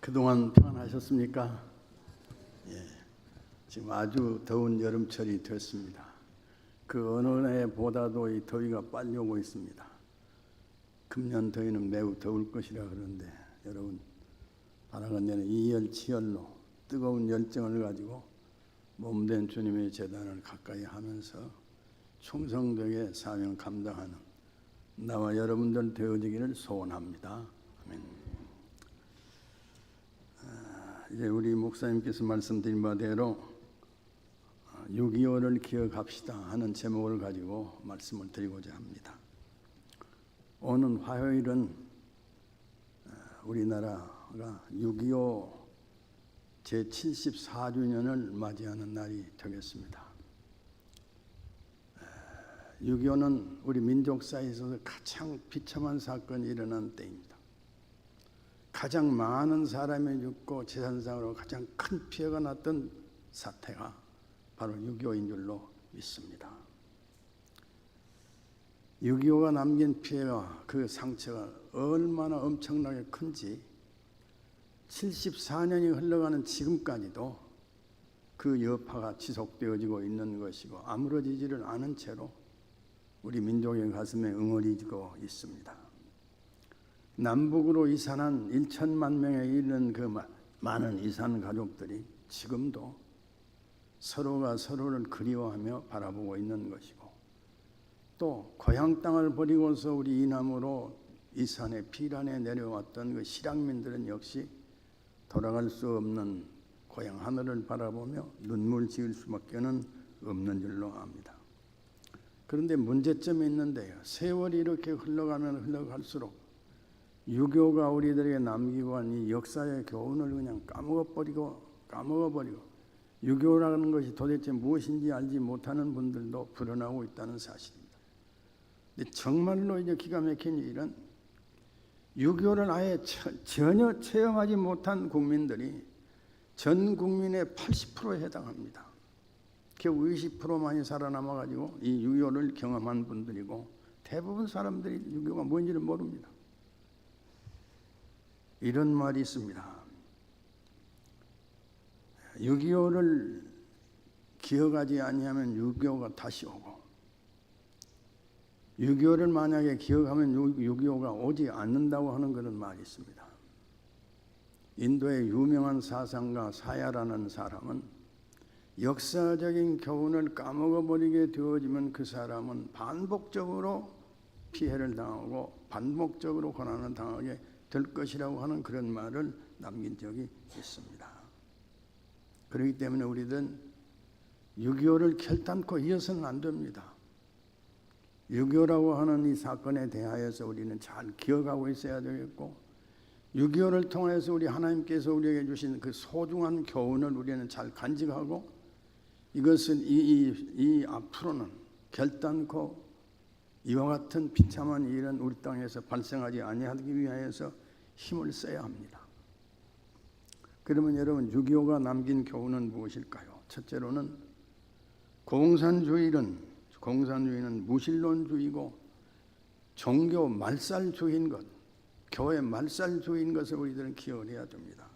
그동안 평안하셨습니까? 예, 지금 아주 더운 여름철이 됐습니다. 그 어느 해보다도 이 더위가 빨리 오고 있습니다. 금년 더위는 매우 더울 것이라 그러는데 여러분 바라건대는 이열치열로 뜨거운 열정을 가지고 몸된 주님의 제단을 가까이 하면서 충성되게 사명 감당하는 나와 여러분들 되어지기를 소원합니다. 아멘. 이제 우리 목사님께서 말씀드린 바대로 6.25를 기억합시다 하는 제목을 가지고 말씀을 드리고자 합니다. 오는 화요일은 우리나라가 6.25 제74주년을 맞이하는 날이 되겠습니다. 6.25는 우리 민족사에 있어서 가장 비참한 사건이 일어난 때입니다. 가장 많은 사람이 죽고 재산상으로 가장 큰 피해가 났던 사태가 바로 6.25인 줄로 믿습니다. 6.25가 남긴 피해와 그 상처가 얼마나 엄청나게 큰지 74년이 흘러가는 지금까지도 그 여파가 지속되어지고 있는 것이고 아무러지지를 않은 채로 우리 민족의 가슴에 응어리지고 있습니다. 남북으로 이산한 1천만 명에 이르는 그 많은 이산 가족들이 지금도 서로가 서로를 그리워하며 바라보고 있는 것이고 또 고향 땅을 버리고서 우리 이남으로 이산의 피란에 내려왔던 그 실향민들은 역시 돌아갈 수 없는 고향 하늘을 바라보며 눈물 지을 수밖에 없는 줄로 압니다. 그런데 문제점이 있는데요. 세월이 이렇게 흘러가면 흘러갈수록 6.25가 우리들에게 남기고 한 이 역사의 교훈을 그냥 까먹어버리고 6.25라는 것이 도대체 무엇인지 알지 못하는 분들도 불어나고 있다는 사실입니다. 근데 정말로 이제 기가 막힌 일은 6.25를 아예 전혀 체험하지 못한 국민들이 전 국민의 80%에 해당합니다. 겨우 20%만이 살아남아가지고 이 6.25를 경험한 분들이고 대부분 사람들이 6.25가 뭔지를 모릅니다. 이런 말이 있습니다. 6.25를 기억하지 아니하면 6.25가 다시 오고 6.25를 만약에 기억하면 6.25가 오지 않는다고 하는 그런 말이 있습니다. 인도의 유명한 사상가 사야라는 사람은 역사적인 교훈을 까먹어버리게 되어지면 그 사람은 반복적으로 피해를 당하고 반복적으로 고난을 당하게 될 것이라고 하는 그런 말을 남긴 적이 있습니다. 그렇기 때문에 우리들은 6.25를 결단코 이어서는 안 됩니다. 6.25라고 하는 이 사건에 대하여서 우리는 잘 기억하고 있어야 되겠고 6.25를 통해서 우리 하나님께서 우리에게 주신 그 소중한 교훈을 우리는 잘 간직하고 이것은 이 앞으로는 결단코 이와 같은 비참한 일은 우리 땅에서 발생하지 아니하기 위하여서 힘을 써야 합니다. 그러면 여러분 6.25가 남긴 교훈은 무엇일까요? 첫째로는 공산주의는 무신론주의고 종교 말살주의인 것, 교회 말살주의인 것을 우리들은 기억을 해야 됩니다.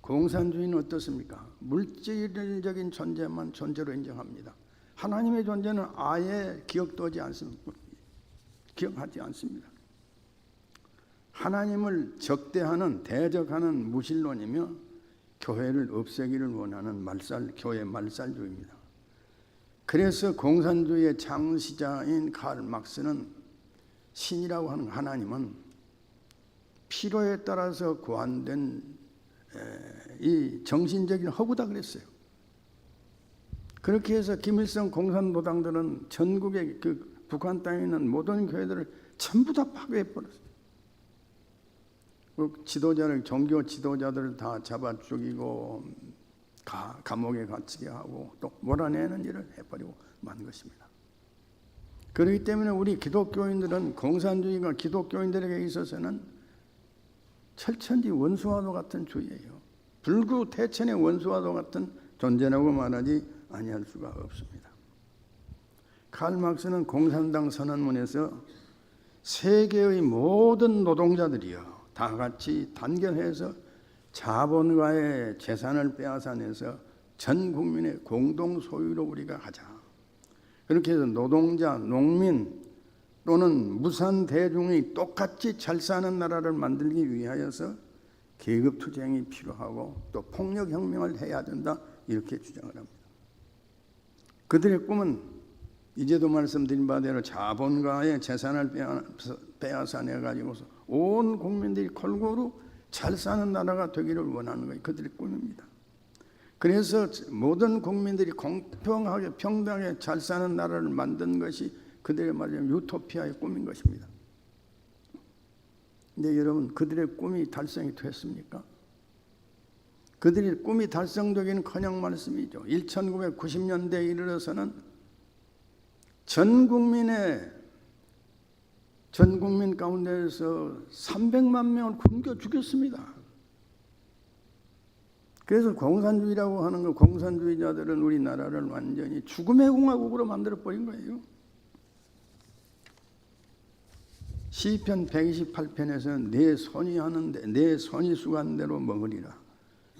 공산주의는 어떻습니까? 물질적인 존재만 존재로 인정합니다. 하나님의 존재는 아예 기억하지 않습니다. 하나님을 적대하는 대적하는 무신론이며 교회를 없애기를 원하는 교회 말살주의입니다. 그래서 공산주의의 창시자인 카를 막스는 신이라고 하는 하나님은 필요에 따라서 고안된 이 정신적인 허구다 그랬어요. 그렇게 해서 김일성 공산노당들은 전국의 그 북한 땅에 있는 모든 교회들을 전부 다 파괴해버렸어요. 종교 지도자들을 다 잡아 죽이고 감옥에 갇히게 하고 또 몰아내는 일을 해버리고 만 것입니다. 그렇기 때문에 우리 기독교인들은 공산주의가 기독교인들에게 있어서는 철천지 원수와도 같은 주의예요. 불구대천의 원수와도 같은 존재라고 말하지 아니할 수가 없습니다. 칼 막스는 공산당 선언문에서 세계의 모든 노동자들이여 다 같이 단결해서 자본가의 재산을 빼앗아내서 전 국민의 공동 소유로 우리가 하자. 그렇게 해서 노동자, 농민 또는 무산 대중이 똑같이 잘 사는 나라를 만들기 위하여서 계급투쟁이 필요하고 또 폭력혁명을 해야 된다, 이렇게 주장을 합니다. 그들의 꿈은 이제도 말씀드린 바대로 자본가의 재산을 빼앗아내가지고서 온 국민들이 골고루 잘 사는 나라가 되기를 원하는 것이 그들의 꿈입니다. 그래서 모든 국민들이 공평하게 평등하게 잘 사는 나라를 만든 것이 그들의 말하자면 유토피아의 꿈인 것입니다. 근데 여러분, 그들의 꿈이 달성이 됐습니까? 그들의 꿈이 달성되기는커녕 말씀이죠. 1990년대에 이르러서는 전 국민 가운데에서 300만 명을 굶겨 죽였습니다. 그래서 공산주의라고 하는 거, 공산주의자들은 우리나라를 완전히 죽음의 공화국으로 만들어버린 거예요. 시편 128편에서 내 손이 수고한 대로 먹으리라.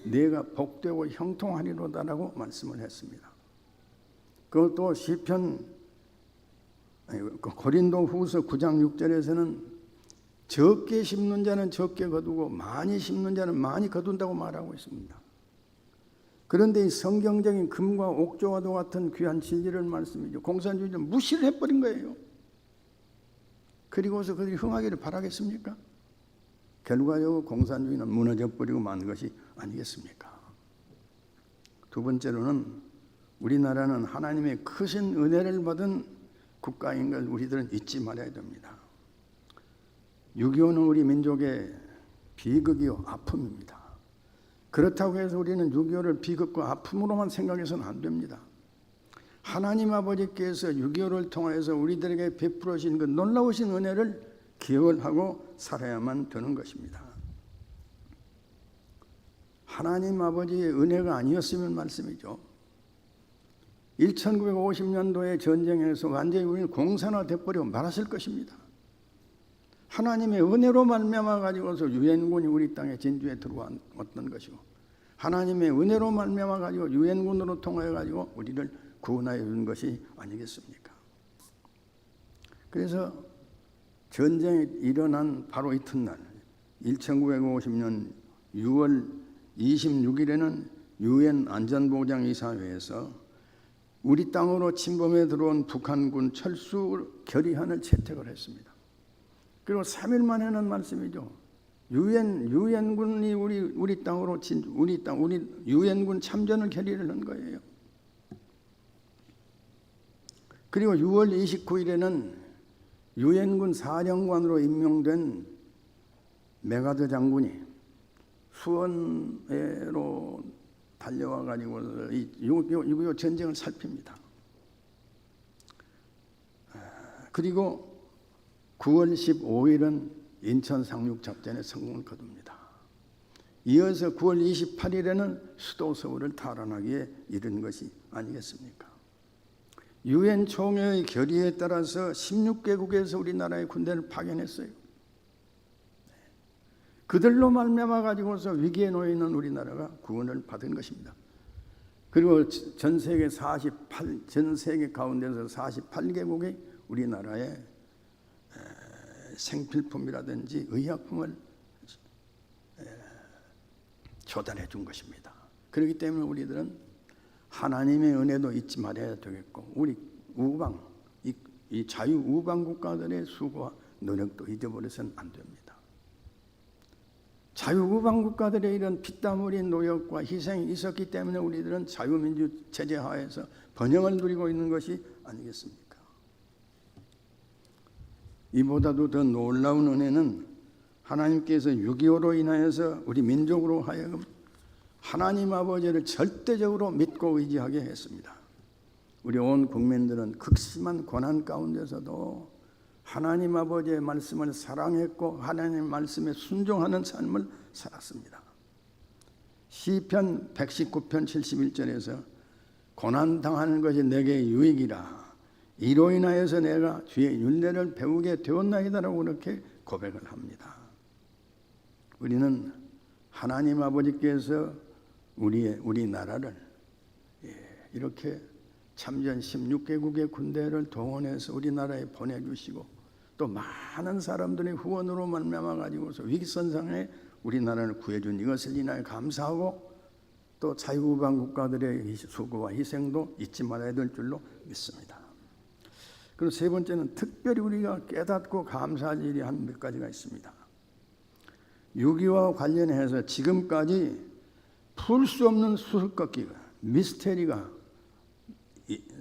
내가 복되고 형통하리로다라고 말씀을 했습니다. 그것도 고린도 후서 9장 6절에서는 적게 심는 자는 적게 거두고 많이 심는 자는 많이 거둔다고 말하고 있습니다. 그런데 이 성경적인 금과 옥조와도 같은 귀한 진리를 말씀이죠. 공산주의는 무시를 해버린 거예요. 그리고서 그들이 흥하기를 바라겠습니까? 결과적으로 공산주의는 무너져버리고 만 것이 아니겠습니까? 두 번째로는 우리나라는 하나님의 크신 은혜를 받은 국가인 걸 우리들은 잊지 말아야 됩니다. 6.25는 우리 민족의 비극이요 아픔입니다. 그렇다고 해서 우리는 6.25를 비극과 아픔으로만 생각해서는 안 됩니다. 하나님 아버지께서 6.25를 통해서 우리들에게 베풀으신 그 놀라우신 은혜를 기억을 하고 살아야만 되는 것입니다. 하나님 아버지의 은혜가 아니었으면 말씀이죠. 1950년도의 전쟁에서 완전히 우리는 공산화되어버리고 말았을 것입니다. 하나님의 은혜로 말미암아 가지고서 유엔군이 우리 땅에 진주에 들어왔던 것이고, 하나님의 은혜로 말미암아 가지고 유엔군으로 통해 가지고 우리를 구원하여 준 것이 아니겠습니까? 그래서 전쟁이 일어난 바로 이튿날 1950년 6월 26일에는 유엔 안전보장이사회에서 우리 땅으로 침범해 들어온 북한군 철수 결의안을 채택을 했습니다. 그리고 3일 만에는 말씀이죠. 유엔군이 우리 땅으로 우리 유엔군 참전을 결의를 한 거예요. 그리고 6월 29일에는 유엔군 사령관으로 임명된 메가더 장군이 수원으로 달려와 가지고 이 6.25 전쟁을 살핍니다. 그리고 9월 15일은 인천 상륙작전에 성공을 거둡니다. 이어서 9월 28일에는 수도 서울을 탈환하기에 이른 것이 아니겠습니까? 유엔 총회의 결의에 따라서 16개국에서 우리나라의 군대를 파견했어요. 그들로 말미암아 가지고서 위기에 놓여 있는 우리나라가 구원을 받은 것입니다. 그리고 전 세계 가운데서 48개국이 우리나라의 생필품이라든지 의약품을 조달해 준 것입니다. 그렇기 때문에 우리들은 하나님의 은혜도 잊지 말아야 되겠고, 우리 우방, 이 자유우방 국가들의 수고와 노력도 잊어버려서는 안 됩니다. 자유우방 국가들의 이런 피땀 흘린 노력과 희생이 있었기 때문에 우리들은 자유민주 체제 하에서 번영을 누리고 있는 것이 아니겠습니까? 이보다도 더 놀라운 은혜는 하나님께서 6.25로 인하여서 우리 민족으로 하여금 하나님 아버지를 절대적으로 믿고 의지하게 했습니다. 우리 온 국민들은 극심한 고난 가운데서도 하나님 아버지의 말씀을 사랑했고 하나님 말씀에 순종하는 삶을 살았습니다. 시편 119편 71절에서 고난당하는 것이 내게 유익이라, 이로 인하여서 내가 주의 율례를 배우게 되었나이다라고 그렇게 고백을 합니다. 우리는 하나님 아버지께서 우리나라를 이렇게 참전 16개국의 군대를 동원해서 우리나라에 보내주시고 또 많은 사람들이 후원으로 말미암아 가지고서 위기선상에 우리나라를 구해준 이것을 인하여 감사하고 또 자유우방 국가들의 수고와 희생도 잊지 말아야 될 줄로 믿습니다. 그리고 세 번째는 특별히 우리가 깨닫고 감사할 일이 한 몇 가지가 있습니다. 6.25와 관련해서 지금까지 풀 수 없는 수수께끼가 미스테리가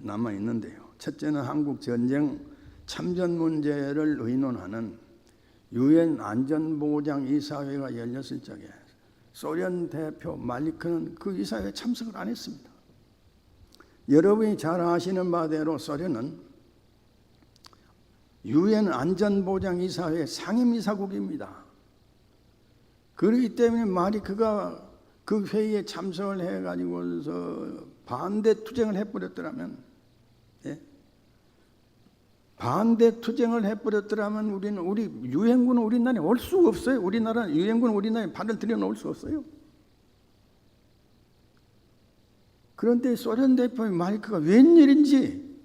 남아 있는데요. 첫째는 한국 전쟁 참전 문제를 의논하는 유엔 안전보장 이사회가 열렸을 적에 소련 대표 말리크는 그 이사회에 참석을 안 했습니다. 여러분이 잘 아시는 바대로 소련은 유엔 안전보장 이사회 상임이사국입니다. 그렇기 때문에 마리크가 그 회의에 참석을 해가지고서 반대 투쟁을 해버렸더라면, 반대 투쟁을 해버렸더라면 우리 유엔군은 우리나라에 올 수가 없어요. 유엔군은 우리나라에 발을 들여놓을 수 없어요. 그런데 소련 대표의 마리크가 웬일인지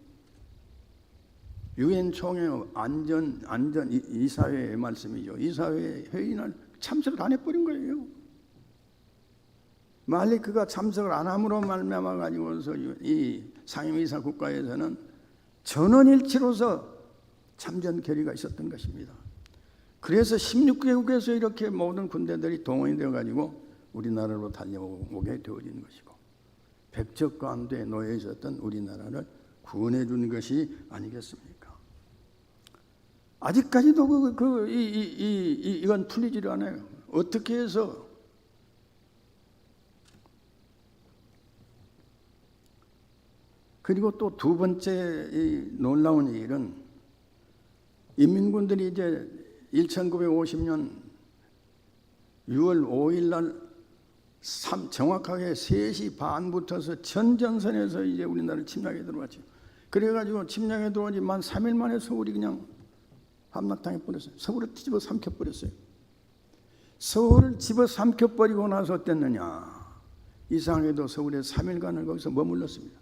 유엔 총회 안전 이사회의 말씀이죠. 이사회 회의는 참석을 안 해버린 거예요. 마리크가 참석을 안 함으로 말미암아 가지고서 이 상임이사 국가에서는 전원일치로서 참전 결의가 있었던 것입니다. 그래서 16개국에서 이렇게 모든 군대들이 동원이 되어 가지고 우리나라로 달려오게 되어진 것이고 백척간도에 놓여 있었던 우리나라를 구원해 준 것이 아니겠습니까? 아직까지도 이건 풀리지를 않아요. 어떻게 해서 그리고 또 두 번째 이 놀라운 일은 인민군들이 이제 1950년 6월 5일 날 정확하게 3시 반부터서 전전선에서 이제 우리나라를 침략에 들어왔죠. 그래가지고 침략에 들어오지 만 3일 만에 서울이 그냥 함락당해 버렸어요. 서울을 집어 삼켜버렸어요. 서울을 집어 삼켜버리고 나서 어땠느냐. 이상하게도 서울에 3일간을 거기서 머물렀습니다.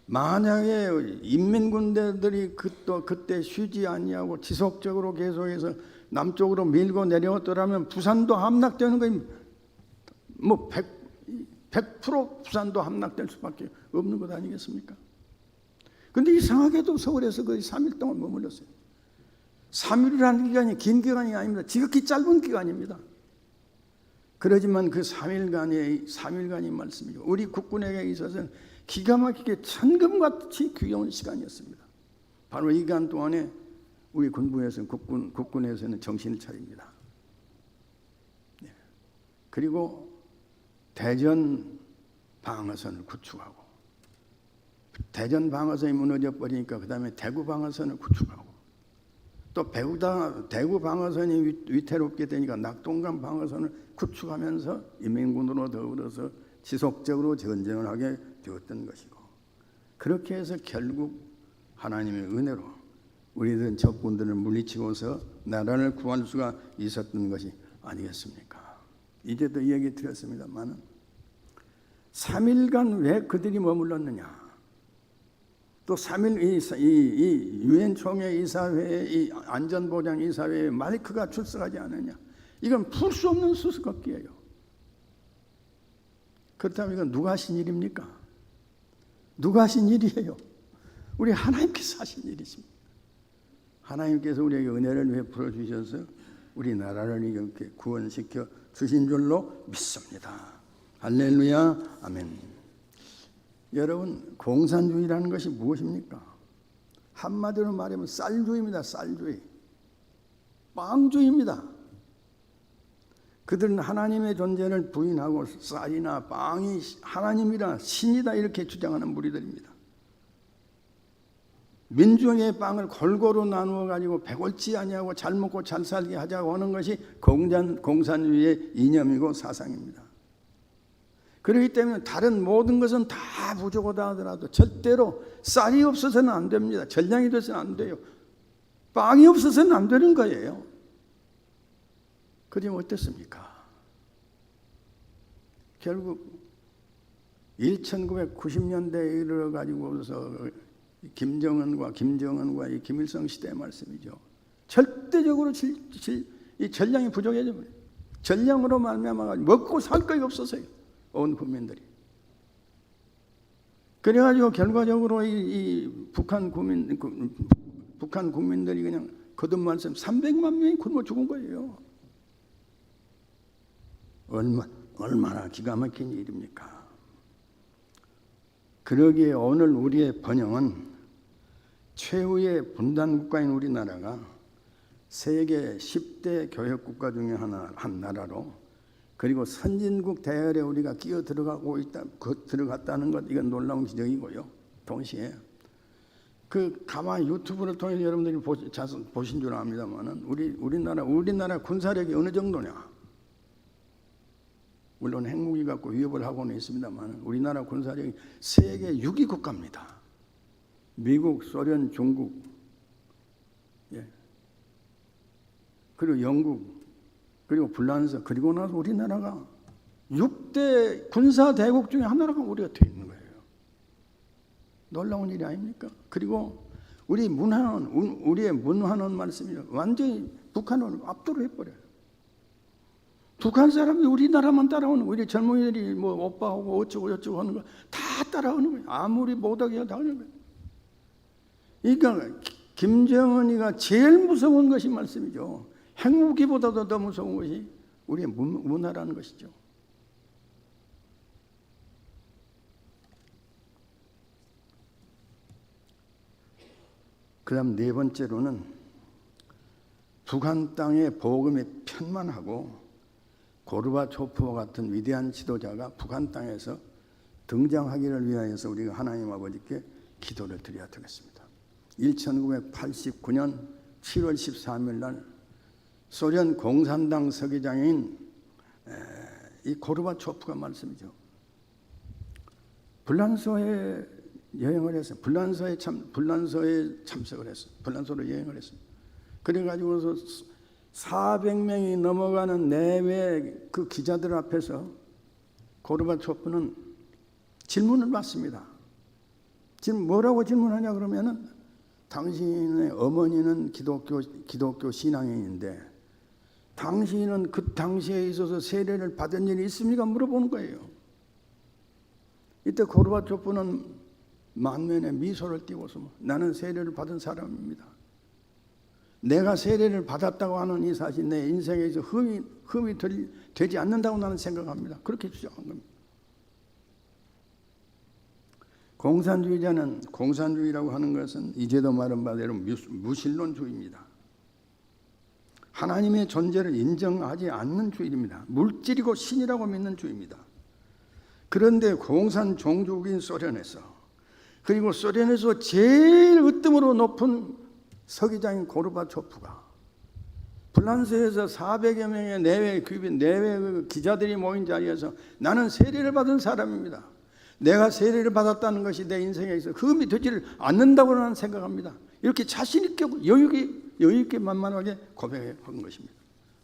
만약에 인민군대들이 그때 쉬지 아니하고 지속적으로 계속해서 남쪽으로 밀고 내려왔더라면 부산도 함락되는 거예요. 뭐 100% 부산도 함락될 수밖에 없는 것 아니겠습니까? 그런데 이상하게도 서울에서 거의 3일 동안 머물렀어요. 3일이라는 기간이 긴 기간이 아닙니다. 지극히 짧은 기간입니다. 그러지만 그 3일간의 말씀이죠. 우리 국군에게 있어서는 기가 막히게 천금같이 귀여운 시간이었습니다. 바로 이 기간 동안에 우리 군부에서는 국군에서는 정신을 차립니다. 그리고 대전 방어선을 구축하고 대전 방어선이 무너져 버리니까 그 다음에 대구 방어선을 구축하고 또 대구 방어선이 위태롭게 되니까 낙동강 방어선을 구축하면서 인민군으로 더불어서 지속적으로 전쟁을 하게 되었던 것이고 그렇게 해서 결국 하나님의 은혜로 우리들은 적군들을 물리치고서 나라를 구할 수가 있었던 것이 아니겠습니까? 이제도 이 얘기 드렸습니다만 3일간 왜 그들이 머물렀느냐? 또 3일 이 유엔 총회 이사회의 이 안전보장 이사회에 마리크가 출석하지 않느냐? 이건 풀 수 없는 수수께끼예요. 그렇다면 이건 누가 하신 일입니까? 누가 하신 일이에요? 우리 하나님께서 하신 일이십니다. 하나님께서 우리에게 은혜를 베풀어 주셔서 우리나라를 이렇게 구원시켜 주신 줄로 믿습니다. 할렐루야, 아멘. 여러분, 공산주의라는 것이 무엇입니까? 한마디로 말하면 쌀주의입니다. 쌀주의, 빵주의입니다. 그들은 하나님의 존재를 부인하고 쌀이나 빵이 하나님이라 신이다 이렇게 주장하는 무리들입니다. 민중의 빵을 골고루 나누어 가지고 배골치 아니하고 잘 먹고 잘 살게 하자고 하는 것이 공산주의의 이념이고 사상입니다. 그렇기 때문에 다른 모든 것은 다 부족하다 하더라도 절대로 쌀이 없어서는 안 됩니다. 전량이 돼서는 안 돼요. 빵이 없어서는 안 되는 거예요. 그러면 어땠습니까? 결국 1990년대에 이르러 가지고서 김정은과 이 김일성 시대의 말씀이죠. 절대적으로 이 전량이 부족해져 버려요. 전량으로 말미암아 먹고 살 것이 없었어요. 온 국민들이. 그래가지고 결과적으로 이 북한 국민들이 그냥 거듭 말씀 300만 명이 굶어 죽은 거예요. 얼마나 기가 막힌 일입니까? 그러기에 오늘 우리의 번영은 최후의 분단 국가인 우리나라가 세계 10대 교역 국가 중에 한 나라로, 그리고 선진국 대열에 우리가 끼어 들어갔다는 것, 이건 놀라운 기적이고요. 동시에 가만히 유튜브를 통해서 여러분들이 보신 줄 압니다만은 우리나라 군사력이 어느 정도냐? 물론 핵무기 갖고 위협을 하고는 있습니다만 우리나라 군사력이 세계 6위 국가입니다. 미국, 소련, 중국, 그리고 영국, 그리고 불란서, 그리고 나서 우리나라가 6대 군사 대국 중에 하나라고 우리가 되어 있는 거예요. 놀라운 일이 아닙니까? 그리고 우리의 문화는 말씀이요, 완전히 북한을 압도를 해버려요. 북한 사람이 우리나라만 따라오는 거예요. 우리 젊은이들이 뭐 오빠하고 어쩌고 저쩌고 하는 거 다 따라오는 거예요. 아무리 못하게 다 하는 거예요. 그러니까 김정은이가 제일 무서운 것이 말씀이죠. 핵무기보다도 더 무서운 것이 우리의 문화라는 것이죠. 그 다음 네 번째로는 북한 땅의 복음이 편만하고 고르바초프와 같은 위대한 지도자가 북한 땅에서 등장하기를 위하여서 우리가 하나님 아버지께 기도를 드려야 되겠습니다. 1989년 7월 13일 날 소련 공산당 서기장인 이 고르바초프가 말씀이죠. 불란서에 여행을 했어요. 불란서에 참석을 했어요. 불란서로 여행을 했어요. 그래가지고서 400명이 넘어가는 내외 그 기자들 앞에서 고르바초프는 질문을 받습니다. 지금 뭐라고 질문하냐 그러면은 당신의 어머니는 기독교 신앙인인데 당신은 그 당시에 있어서 세례를 받은 일이 있습니까? 물어보는 거예요. 이때 고르바초프는 만면에 미소를 띄워서 나는 세례를 받은 사람입니다. 내가 세례를 받았다고 하는 이 사실 내 인생에서 흠이 되지 않는다고 나는 생각합니다. 그렇게 주장한 겁니다. 공산주의라고 하는 것은 이제도 말한 바대로 무신론주의입니다. 하나님의 존재를 인정하지 않는 주의입니다. 물질이고 신이라고 믿는 주의입니다. 그런데 공산종족인 소련에서, 그리고 소련에서 제일 으뜸으로 높은 서기장인 고르바초프가 불란서에서 400여 명의 내외 기자들이 모인 자리에서 나는 세례를 받은 사람입니다. 내가 세례를 받았다는 것이 내 인생에서 흠이 되지를 않는다고 나는 생각합니다. 이렇게 자신 있게 여유 있게 만만하게 고백한 것입니다.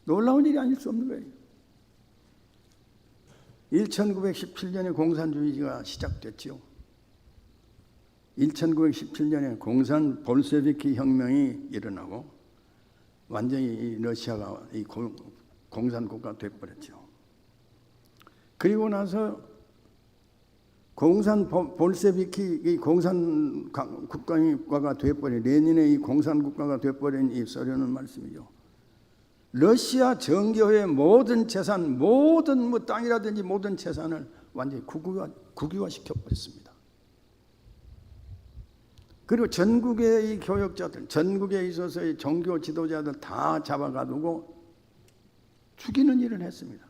놀라운 일이 아닐 수 없는 거예요. 1917년에 공산주의가 시작됐지요. 1917년에 공산 볼셰비키 혁명이 일어나고 완전히 러시아가 공산국가 되어버렸죠. 그리고 나서 공산 볼셰비키 공산 국가가 되어버린, 레닌의 이 공산 국가가 되어버린 이 소련은 말씀이죠. 러시아 정교의 모든 재산, 모든 땅이라든지 모든 재산을 완전히 국유화 시켜버렸습니다. 그리고 전국의 이 교역자들, 전국에 있어서의 종교 지도자들 다 잡아가두고 죽이는 일을 했습니다.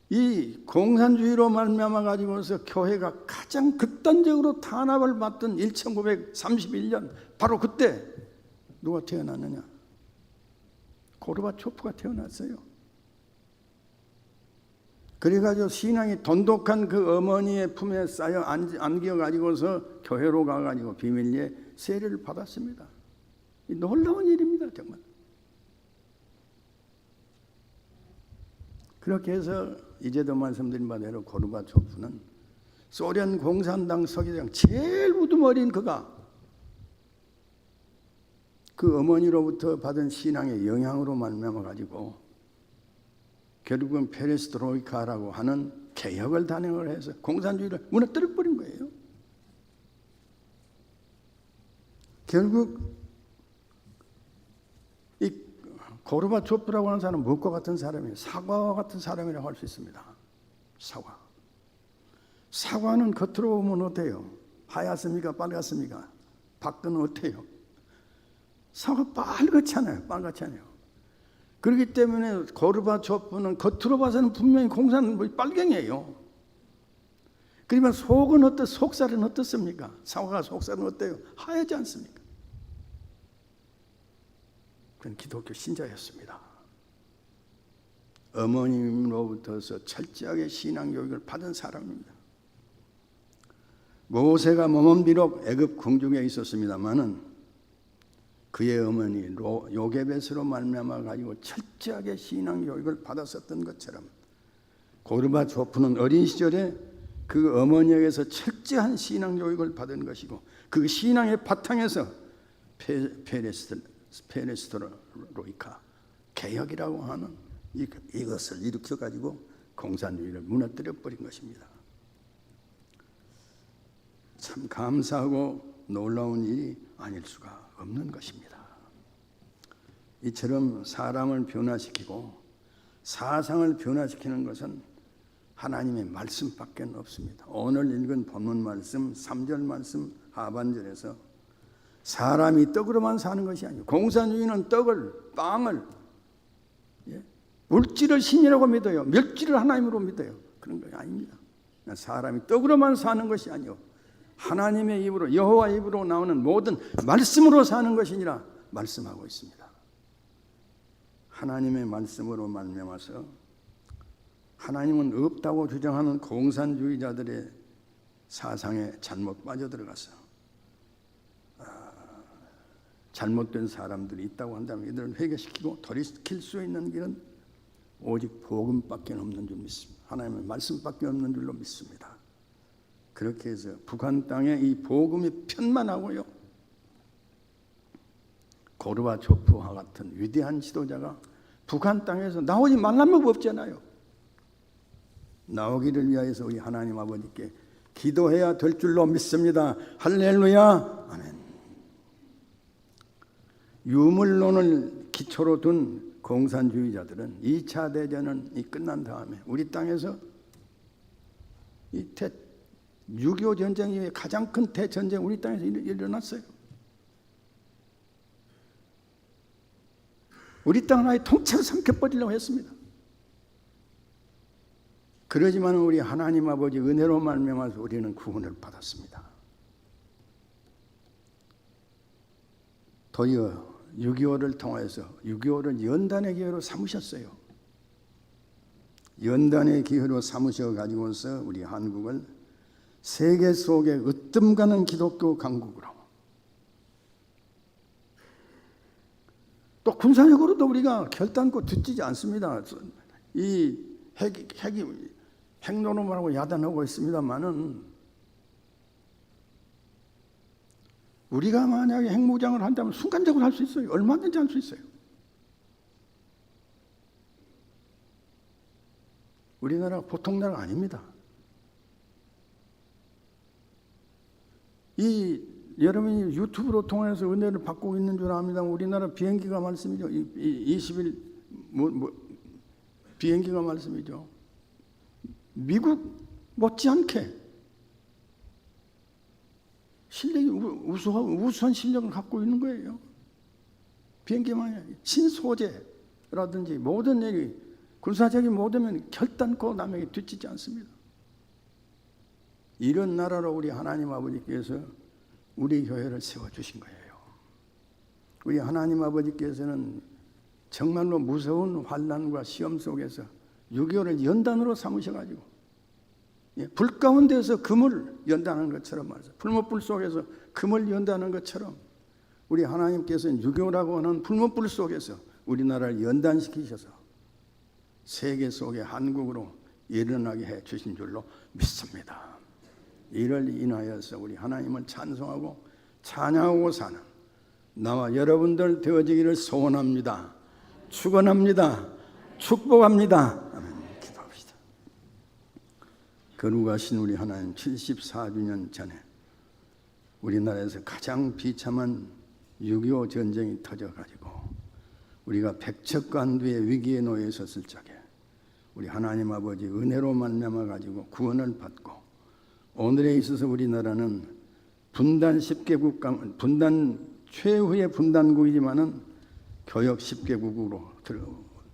이 공산주의로 말미암아 가지고서 교회가 가장 극단적으로 탄압을 받던 1931년 바로 그때 누가 태어났느냐? 고르바초프가 태어났어요. 그래가지고 신앙이 돈독한 그 어머니의 품에 쌓여 안겨가지고서 교회로 가가지고 비밀리에 세례를 받았습니다. 놀라운 일입니다, 정말. 그렇게 해서 이제도 말씀드린 바대로 고르바초프는 소련 공산당 서기장 제일 우두머리인 그가 그 어머니로부터 받은 신앙의 영향으로 말미암아 가지고 결국은 페레스트로이카라고 하는 개혁을 단행을 해서 공산주의를 무너뜨려 버린 거예요. 결국 이 고르바초프라고 하는 사람은 무엇과 같은 사람이에요? 사과와 같은 사람이라고 할 수 있습니다. 사과. 사과는 겉으로 보면 어때요? 하얗습니까? 빨갛습니까? 밖은 어때요? 사과 빨갛잖아요. 빨갛잖아요. 그렇기 때문에 고르바초프는 겉으로 봐서는 분명히 공산 빨갱이에요. 그러면 속은 속살은 어떻습니까? 사과가 속살은 어때요? 하얗지 않습니까? 그는 기독교 신자였습니다. 어머님으로부터서 철저하게 신앙 교육을 받은 사람입니다. 모세가 몸은 비록 애굽 궁중에 있었습니다마는 그의 어머니 요게벳으로 말미암아 가지고 철저하게 신앙 교육을 받았었던 것처럼 고르바초프는 어린 시절에 그 어머니에게서 철저한 신앙 교육을 받은 것이고 그 신앙의 바탕에서 페레스트로이카 개혁이라고 하는 이것을 일으켜 가지고 공산주의를 무너뜨려 버린 것입니다. 참 감사하고 놀라운 일이 아닐 수가 없는 것입니다. 이처럼 사람을 변화시키고 사상을 변화시키는 것은 하나님의 말씀밖에 없습니다. 오늘 읽은 본문 말씀 3절 말씀 하반절에서 사람이 떡으로만 사는 것이 아니고 공산주의는 빵을 물질을 신이라고 믿어요. 멸질을 하나님으로 믿어요. 그런 거 아닙니다. 사람이 떡으로만 사는 것이 아니요 하나님의 입으로 여호와 입으로 나오는 모든 말씀으로 사는 것이니라 말씀하고 있습니다. 하나님의 말씀으로 말미암아서 하나님은 없다고 주장하는 공산주의자들의 사상에 잘못 빠져들어가서 잘못된 사람들이 있다고 한다면 이들을 회개시키고 돌이킬 수 있는 길은 오직 복음밖에 없는 줄 믿습니다. 하나님의 말씀밖에 없는 줄로 믿습니다. 그렇게 해서 북한 땅에 이 복음이 편만하고요 고르바초프와 같은 위대한 지도자가 북한 땅에서 나오지 말라는 법 없잖아요. 나오기를 위하여서 우리 하나님 아버지께 기도해야 될 줄로 믿습니다. 할렐루야. 아멘. 유물론을 기초로 둔 공산주의자들은 2차 대전이 끝난 다음에 우리 땅에서 6.25 전쟁 이후에 가장 큰 대전쟁 우리 땅에서 일어났어요. 우리 땅을 아예 통째로 삼켜버리려고 했습니다. 그러지만 우리 하나님 아버지 은혜로 말미암아서 우리는 구원을 받았습니다. 도리어 6.25를 통해서 6.25를 연단의 기회로 삼으셨어요. 연단의 기회로 삼으셔 가지고서 우리 한국을 세계 속에 으뜸 가는 기독교 강국으로 또 군사력으로도 우리가 결단코 뒤지지 않습니다. 이 핵노름하고 야단하고 있습니다만은 우리가 만약에 핵무장을 한다면 순간적으로 할 수 있어요. 얼마든지 할 수 있어요. 우리나라가 보통 나라가 아닙니다. 여러분이 유튜브로 통해서 은혜를 받고 있는 줄 압니다. 우리나라 비행기가 말씀이죠. 20일 비행기가 말씀이죠. 미국 못지않게 실력이 우수한 실력을 갖고 있는 거예요. 비행기만 신소재라든지 모든 일이 군사적인 모든 결단코 남에게 뒤지지 않습니다. 이런 나라로 우리 하나님 아버지께서 우리 교회를 세워주신 거예요. 우리 하나님 아버지께서는 정말로 무서운 환난과 시험 속에서 6.25를 연단으로 삼으셔가지고 불 가운데서 금을 연단하는 것처럼 말이죠. 풀무불 속에서 금을 연단하는 것처럼 우리 하나님께서는 6.25라고 하는 풀무불 속에서 우리나라를 연단시키셔서 세계 속의 한국으로 일어나게 해 주신 줄로 믿습니다. 이를 인하여서 우리 하나님을 찬송하고 찬양하고 사는 나와 여러분들 되어지기를 소원합니다. 축원합니다. 축복합니다. 아멘. 기도합시다. 거룩하신 우리 하나님, 74주년 전에 우리나라에서 가장 비참한 6.25 전쟁이 터져가지고 우리가 백척간두의 위기에 놓여 있었을 적에 우리 하나님 아버지 은혜로 말미암아 가지고 구원을 받고 오늘에 있어서 우리나라는 분단 10개국 분단 최후의 분단국이지만은 교역 10개국으로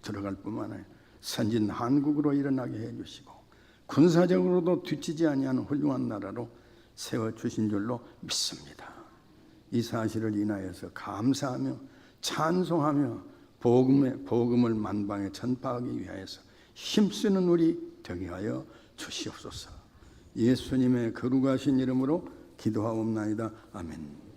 들어갈 뿐만 아니라 선진 한국으로 일어나게 해주시고 군사적으로도 뒤치지 아니하는 훌륭한 나라로 세워주신 줄로 믿습니다. 이 사실을 인하여서 감사하며 찬송하며 복음을 만방에 전파하기 위하여서 힘쓰는 우리 되게 하여 주시옵소서. 예수님의 거룩하신 이름으로 기도하옵나이다. 아멘.